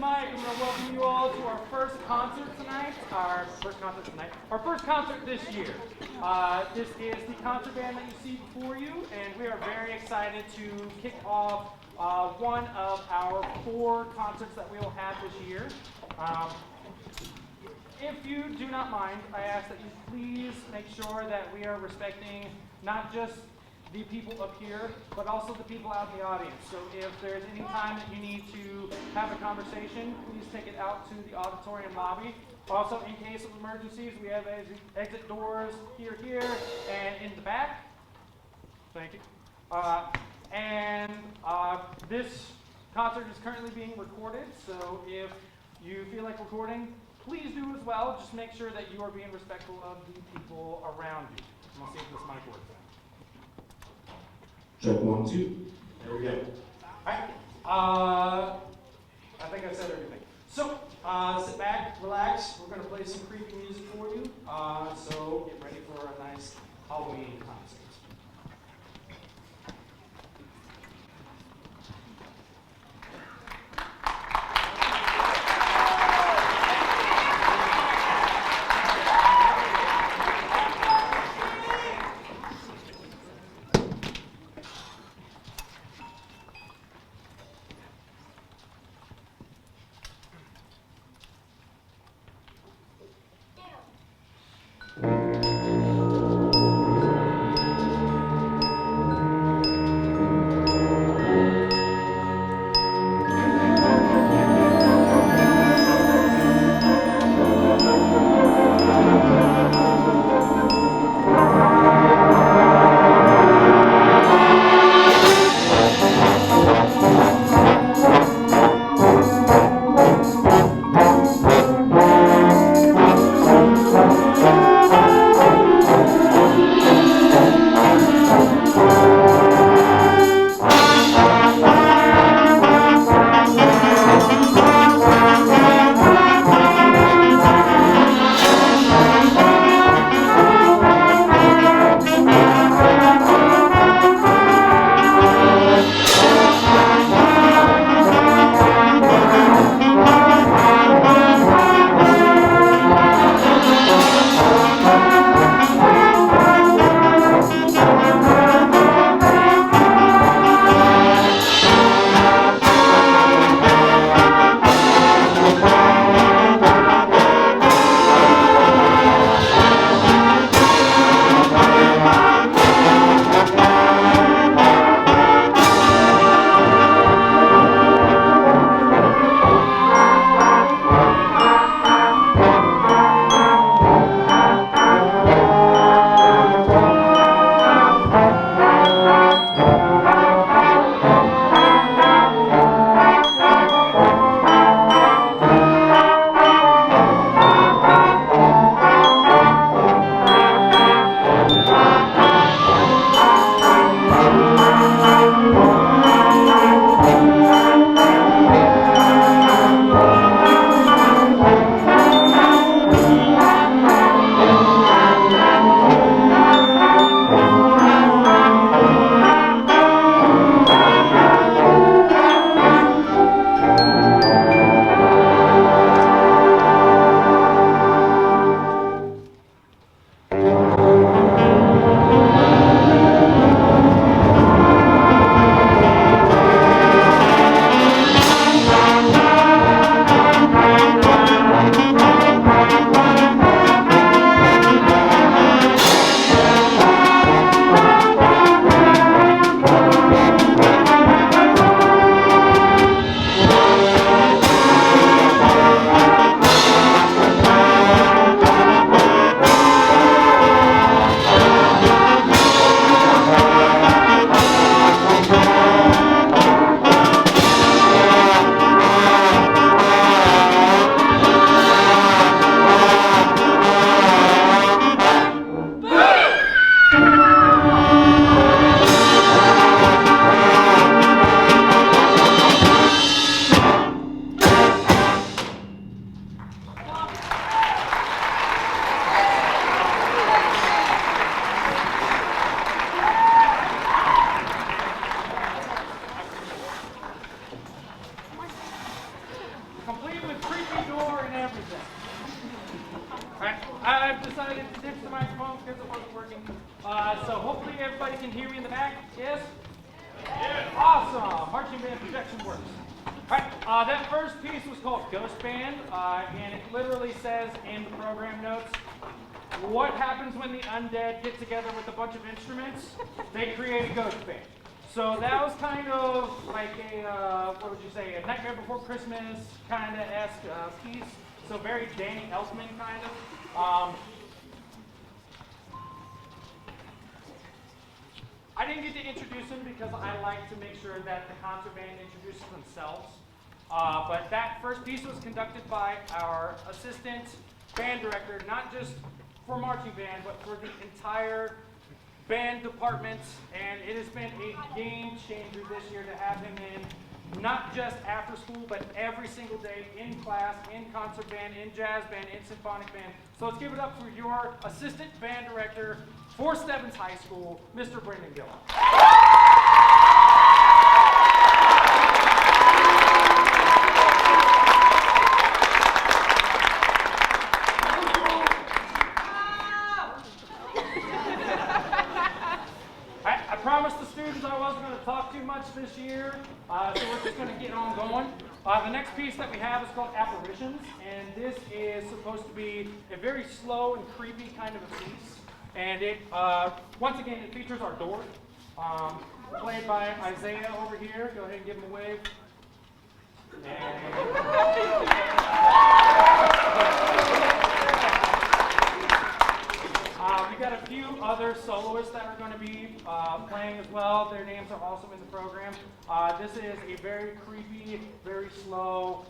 Mike. I'm going to welcome you all to our first concert tonight. Our first concert this year. This is the concert band that you see before you, and we are very excited to kick off one of our 4 concerts that we will have this year. If you do not mind, I ask that you please make sure that we are respecting not just the people up here, but also the people out in the audience. So if there's any time that you need to have a conversation, please take it out to the auditorium lobby. Also, in case of emergencies, we have exit doors here, and in the back. Thank you. This concert is currently being recorded, so if you feel like recording, please do as well. Just make sure that you are being respectful of the people around you. I'm going to see if this mic works. Check 1, 2. There we go. Alright. I think I said everything. So, sit back, relax. We're going to play some creepy music for you. So, get ready for a nice Halloween concert. back? Yes? Awesome. Marching band projection works. All right, that first piece was called Ghost Band, and it literally says in the program notes, what happens when the undead get together with a bunch of instruments? They create a ghost band. So that was kind of like a, what would you say, a Nightmare Before Christmas kind of esque piece. So very Danny Elfman kind of. I didn't get to introduce him because I like to make sure that the concert band introduces themselves. But that first piece was conducted by our assistant band director, not just for marching band, but for the entire band department. And it has been a game changer this year to have him in, not just after school, but every single day in class, in concert band, in jazz band, in symphonic band. So let's give it up for your assistant band director for Stebbins High School, Mr. Brendan Gillen. I promised the students I wasn't going to talk too much this year, so we're just going to get on going. The next piece that we have is called Apparitions, and this is supposed to be a very slow and creepy kind of a piece. And it, once again, it features our door, played by Isaiah over here. Go ahead and give him a wave. We've got a few other soloists that are going to be playing as well. Their names are also in the program. This is a very creepy, very slow,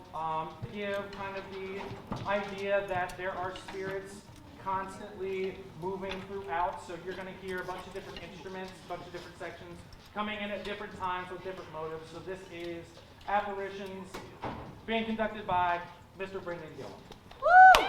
give kind of the idea that there are spirits constantly moving throughout, so you're going to hear a bunch of different instruments, a bunch of different sections coming in at different times with different motives. So this is Apparitions being conducted by Mr. Brendan Gillen. Woo!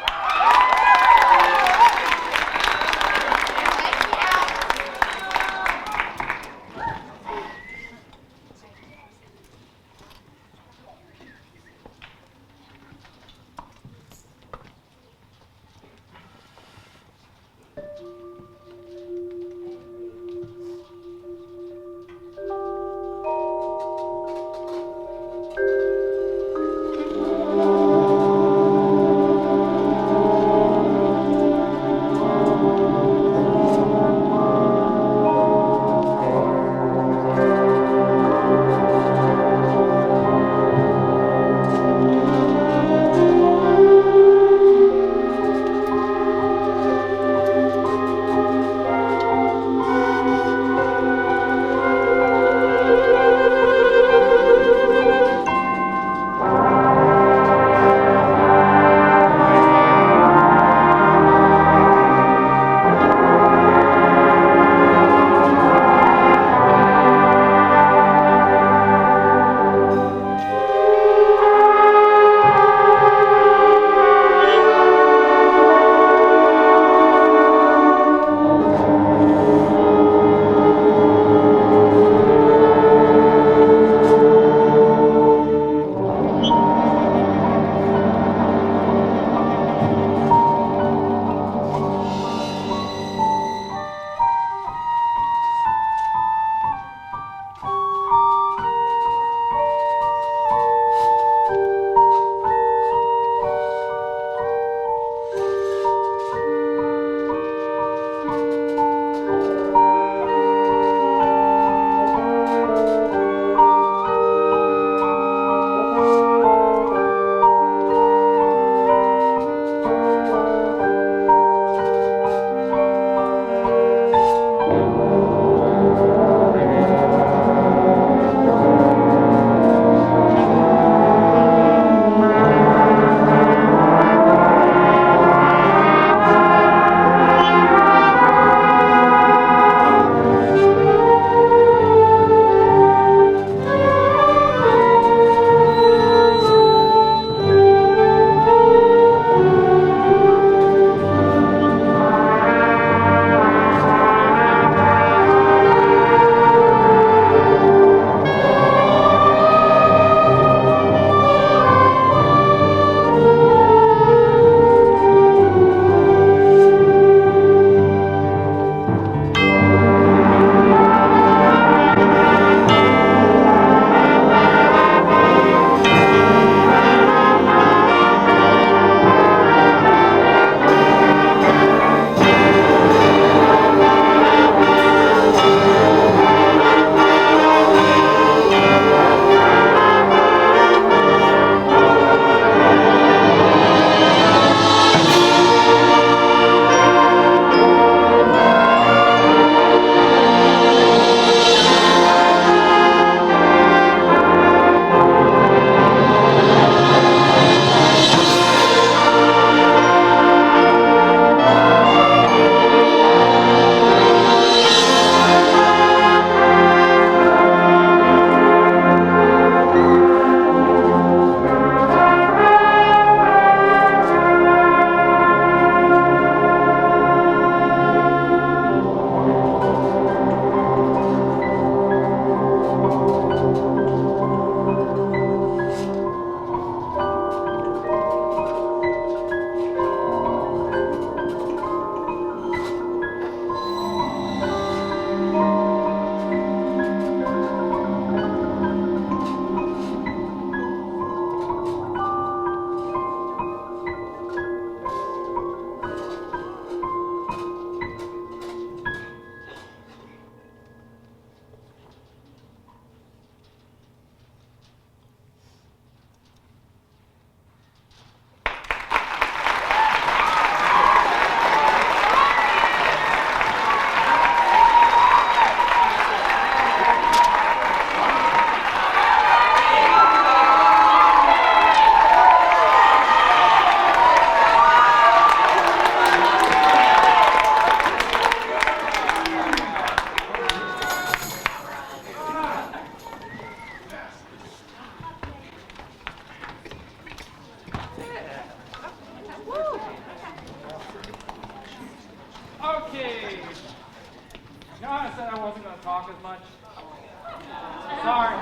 Sorry.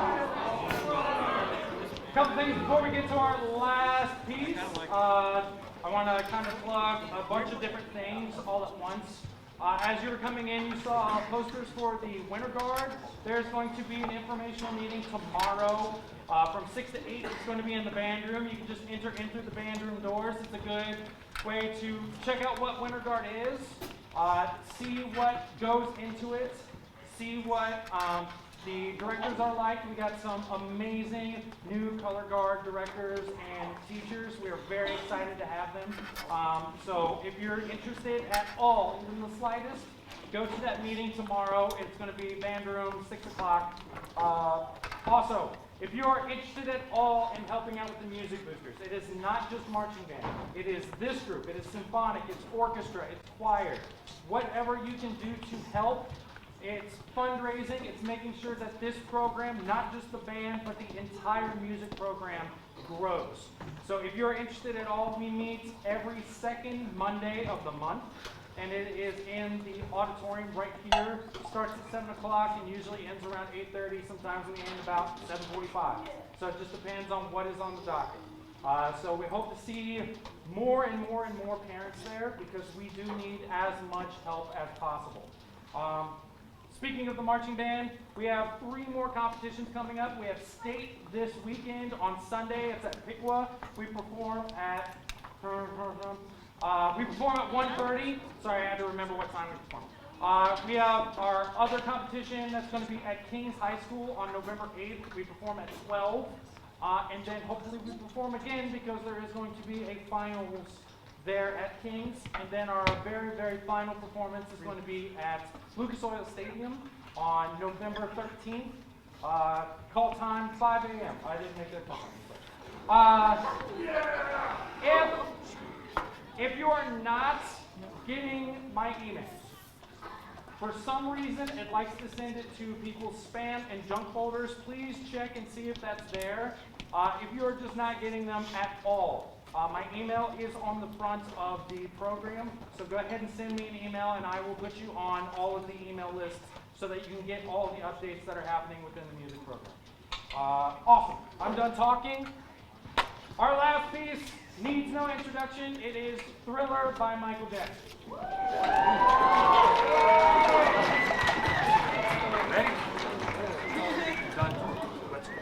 A couple things before we get to our last piece. I want to kind of plug a bunch of different things all at once. As you were coming in, you saw posters for the Winter Guard. There's going to be an informational meeting tomorrow from 6 to 8. It's going to be in the band room. You can just enter in through the band room doors. It's a good way to check out what Winter Guard is, see what goes into it, see what the directors are like. We got some amazing new color guard directors and teachers. We are very excited to have them. So if you're interested at all, even the slightest, go to that meeting tomorrow. It's going to be band room, 6 o'clock. Also, if you are interested at all in helping out with the music boosters, it is not just marching band. It is this group. It is symphonic. It's orchestra. It's choir. Whatever you can do to help. It's fundraising, it's making sure that this program, not just the band, but the entire music program grows. So if you're interested at all, we meet every second Monday of the month, and it is in the auditorium right here. It starts at 7 o'clock and usually ends around 8:30. Sometimes we end about 7:45. So it just depends on what is on the docket. So we hope to see more and more and more parents there because we do need as much help as possible. Speaking of the marching band, we have 3 more competitions coming up. We have state this weekend on Sunday. It's at Piqua. We perform at 1:30. Sorry, I had to remember what time we perform. We have our other competition that's going to be at Kings High School on November 8th. We perform at 12. And then hopefully we perform again because there is going to be a finals there at Kings, and then our very, very final performance is going to be at Lucas Oil Stadium on November 13th. Call time 5 a.m. I didn't make that comment. If you are not getting my emails, for some reason it likes to send it to people's spam and junk folders, please check and see if that's there. If you are just not getting them at all, my email is on the front of the program, so go ahead and send me an email and I will put you on all of the email lists so that you can get all the updates that are happening within the music program. Awesome. I'm done talking. Our last piece needs no introduction. It is Thriller by Michael Jackson. Ready? Done. Let's go.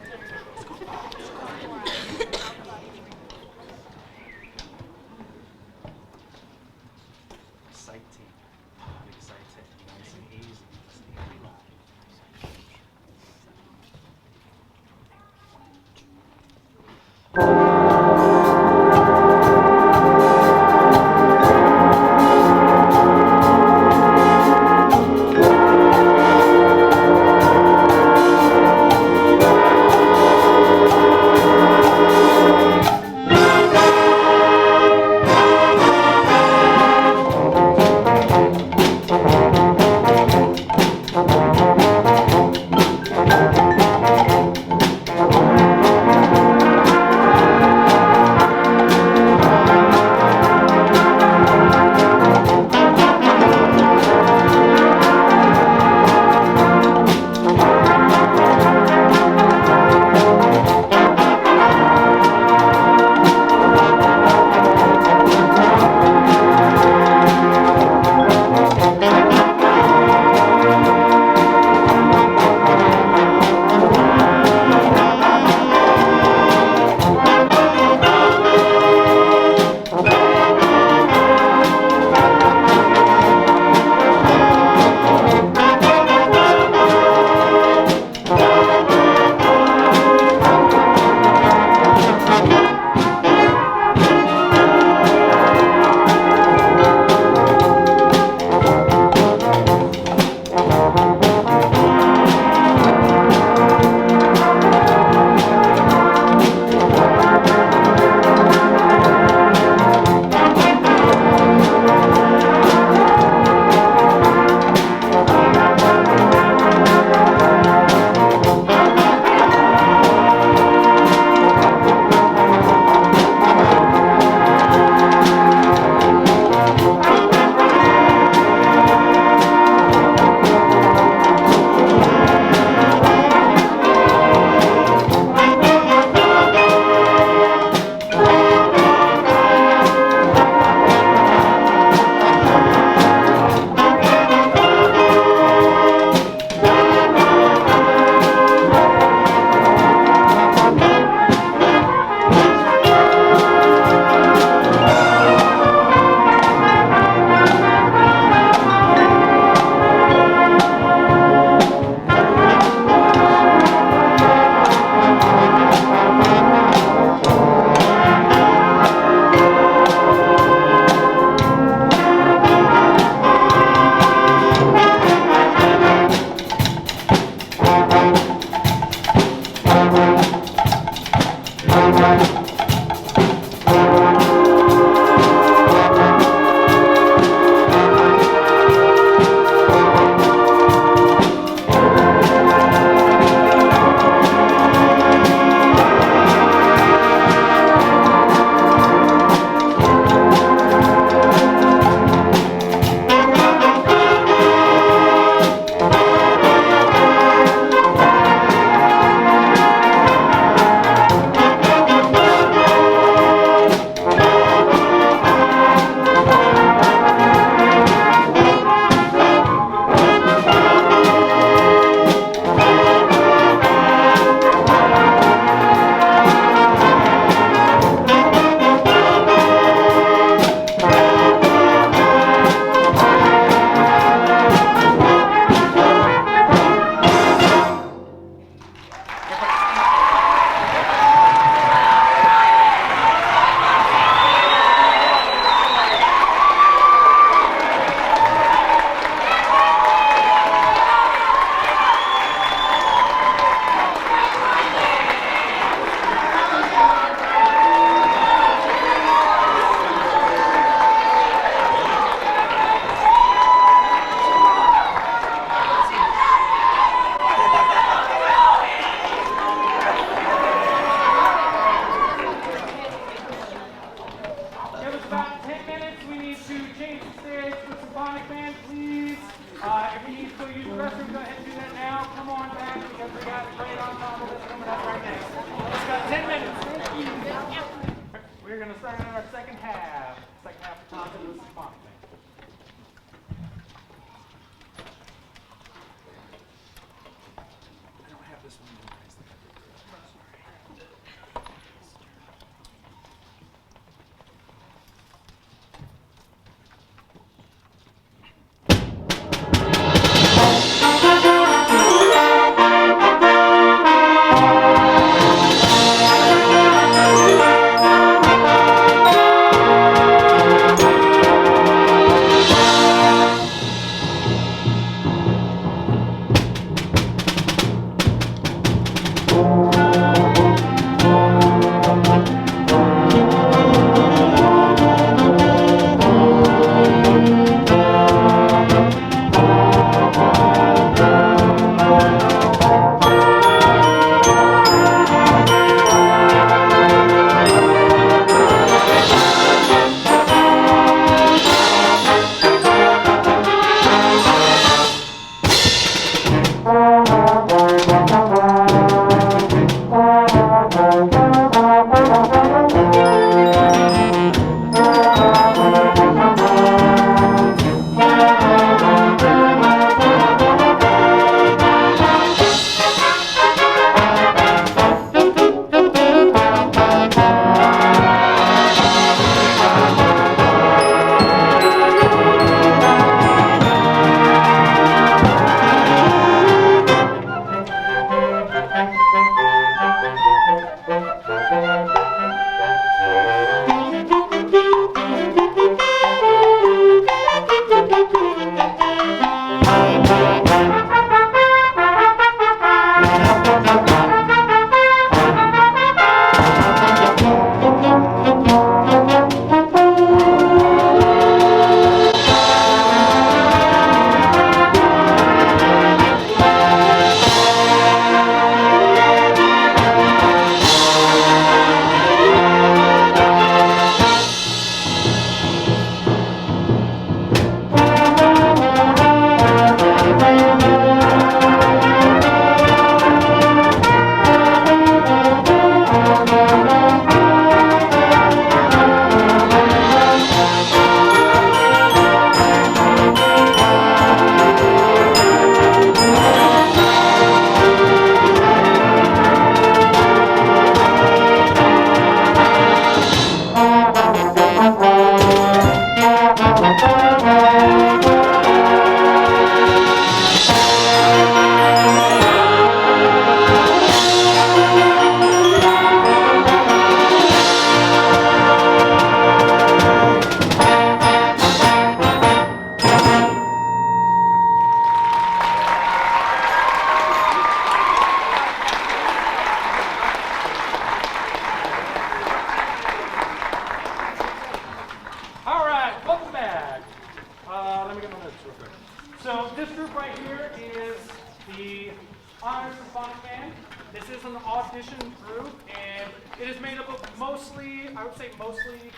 philharmonic band. This is an audition group, and it is made up of mostly, I would say mostly,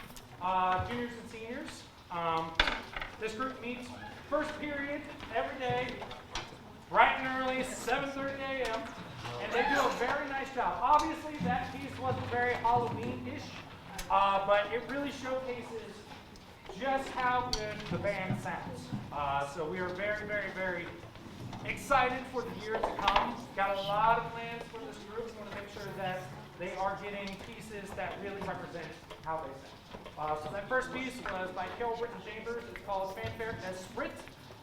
juniors and seniors. This group meets first period every day, bright and early, 7:30 a.m., and they do a very nice job. Obviously, that piece wasn't very Halloween-ish, but it really showcases just how good the band sounds. So we are very, very, very excited for the year to come. Got a lot of plans for this group. We want to make sure that they are getting pieces that really represent how they sound. So that first piece was by Carol Britton Chambers. It's called Fanfare Esprit.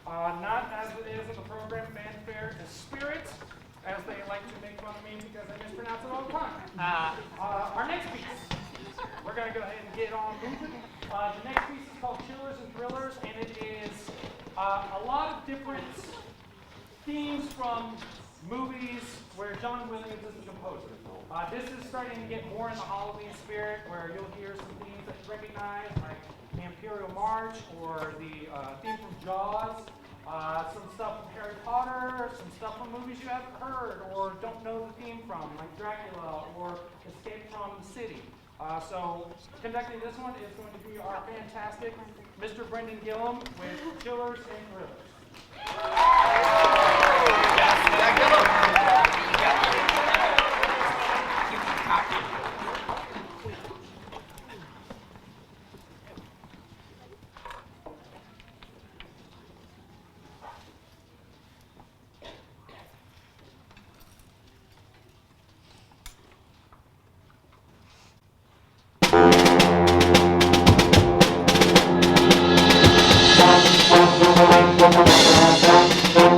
Not as it is in the program, Fanfare Spirit, as they like to make fun of me because I mispronounce it all the time. Our next piece, we're going to go ahead and get on moving. The next piece is called Chillers and Thrillers, and it is a lot of different themes from movies where John Williams is the composer. This is starting to get more in the Halloween spirit, where you'll hear some themes that you recognize, like the Imperial March or the theme from Jaws, some stuff from Harry Potter, some stuff from movies you haven't heard or don't know the theme from, like Dracula or Escape from the City. So conducting this one is going to be our fantastic Mr. Brendan Gillum with Chillers and Thrillers. Thank you.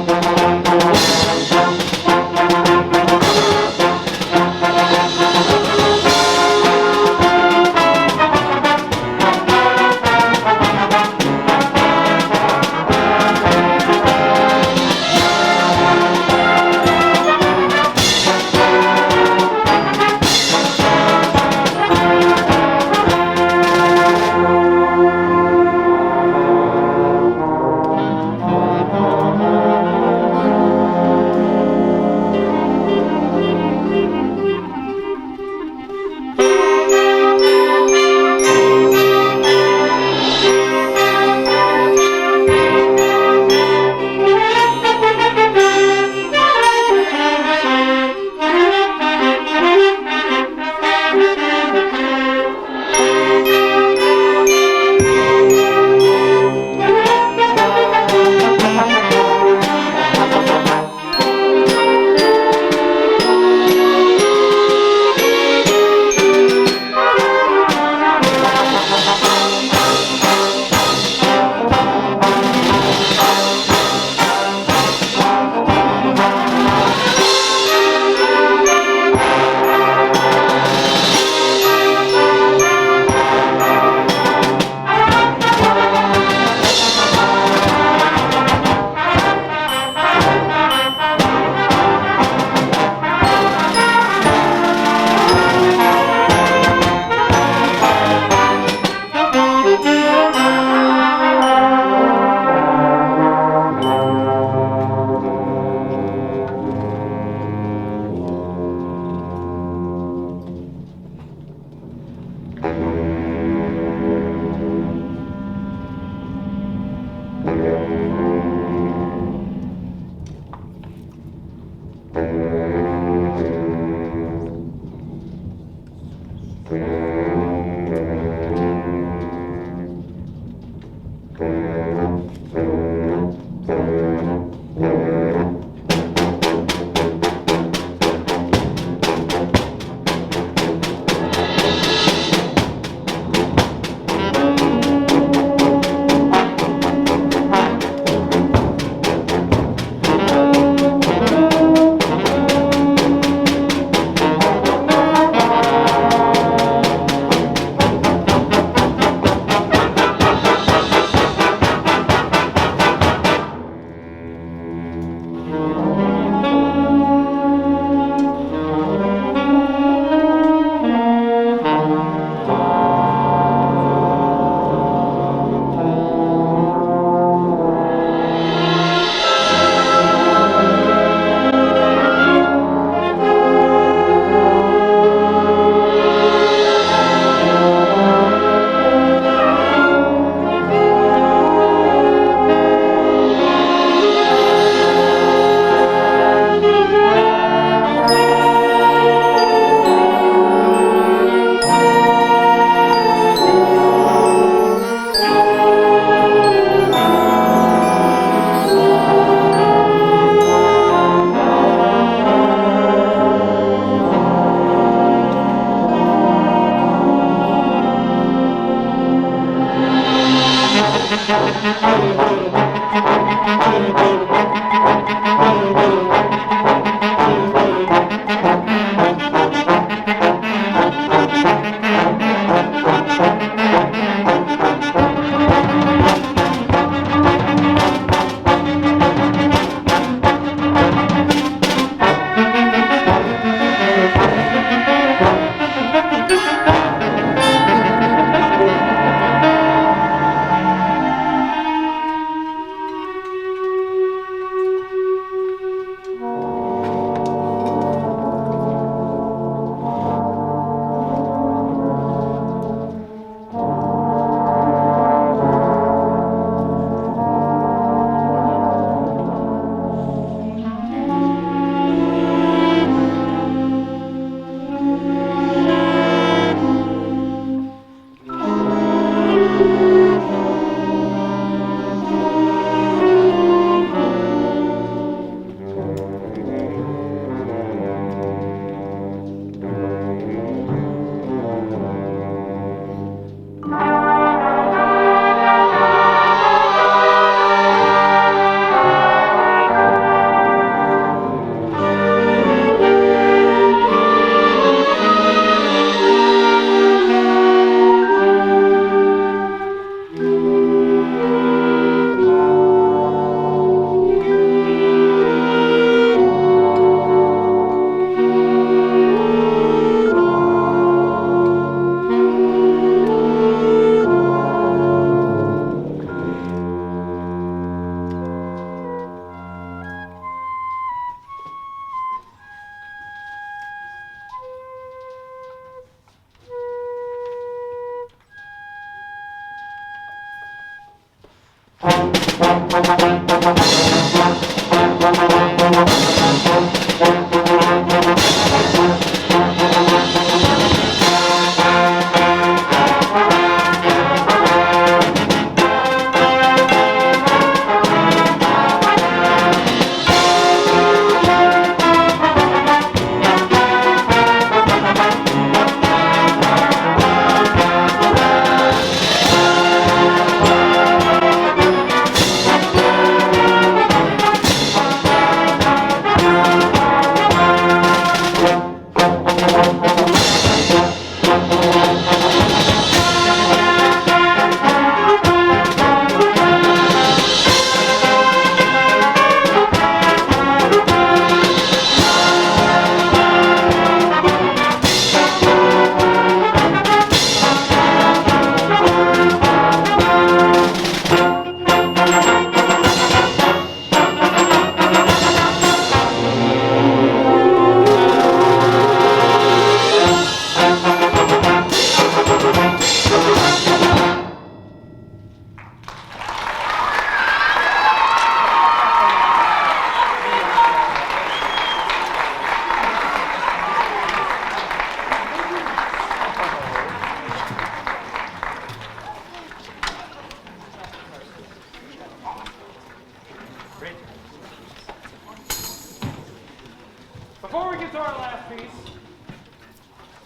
Before we get to our last piece,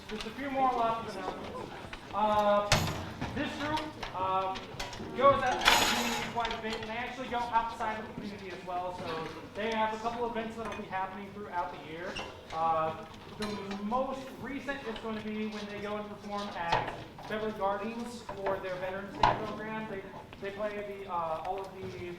just a few more lots of announcements. This group goes out to the community quite a bit, and they actually go outside of the community as well. So they have a couple events that will be happening throughout the year. The most recent is going to be when they go and perform at Beverly Gardens for their Veterans Day program. They play all of the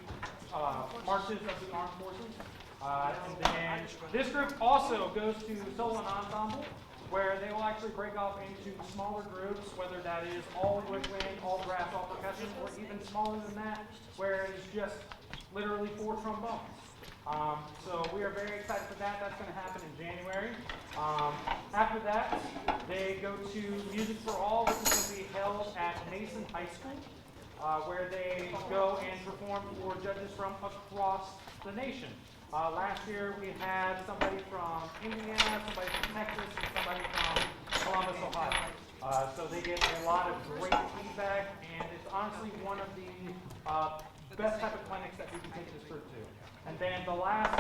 marches of the armed forces. And then this group also goes to solo and ensemble, where they will actually break off into smaller groups, whether that is all woodwind, all brass, all percussion, or even smaller than that, where it is just literally 4 trombones. So we are very excited for that. That's going to happen in January. After that, they go to Music for All, which is going to be held at Mason High School, where they go and perform for judges from across the nation. Last year we had somebody from Indiana, somebody from Texas, and somebody from Columbus, Ohio. So they get a lot of great feedback, and it's honestly one of the best type of clinics that we can take this group to. And then the last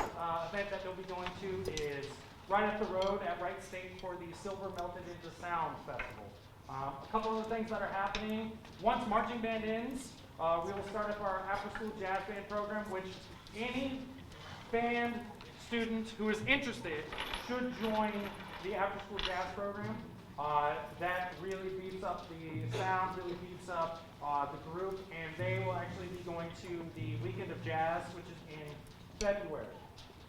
event that they'll be going to is right up the road at Wright State for the Silver Melted into Sound Festival. A couple of the things that are happening. Once marching band ends, we will start up our after-school jazz band program, which any band student who is interested should join the after-school jazz program. That really beefs up the sound, really beefs up the group, and they will actually be going to the Weekend of Jazz, which is in February.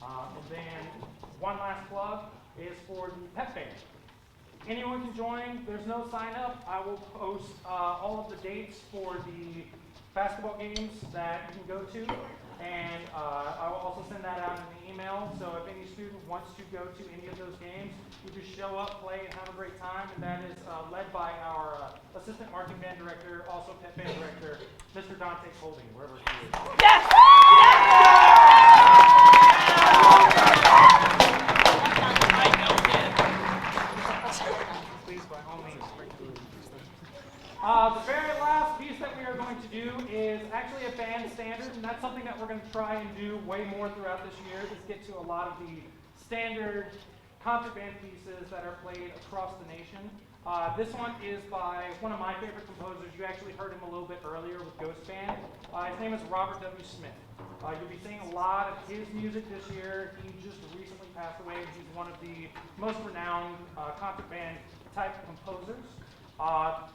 And then one last plug is for the pep band. Anyone can join. There's no sign up. I will post all of the dates for the basketball games that you can go to, and I will also send that out in an email. So if any student wants to go to any of those games, you just show up, play, and have a great time. And that is led by our assistant marching band director, also pep band director, Mr. Dante Holding, wherever he is. Yes! Please, by all means, break through. The very last piece that we are going to do is actually a band standard, and that's something that we're going to try and do way more throughout this year, is get to a lot of the standard concert band pieces that are played across the nation. This one is by one of my favorite composers. You actually heard him a little bit earlier with Ghost Band. His name is Robert W. Smith. You'll be seeing a lot of his music this year. He just recently passed away. He's one of the most renowned concert band type composers.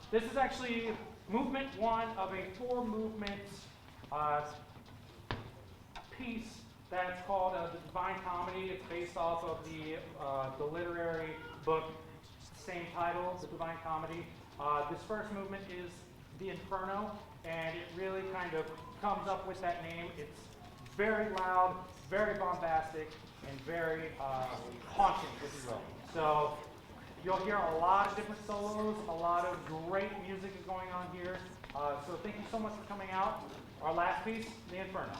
This is actually movement 1 of a 4-movement piece that's called The Divine Comedy. It's based off of the literary book, same title, The Divine Comedy. This first movement is the Inferno, and it really kind of comes up with that name. It's very loud, very bombastic, and very haunting, if you will. So you'll hear a lot of different solos, a lot of great music is going on here. So thank you so much for coming out. Our last piece, the Inferno.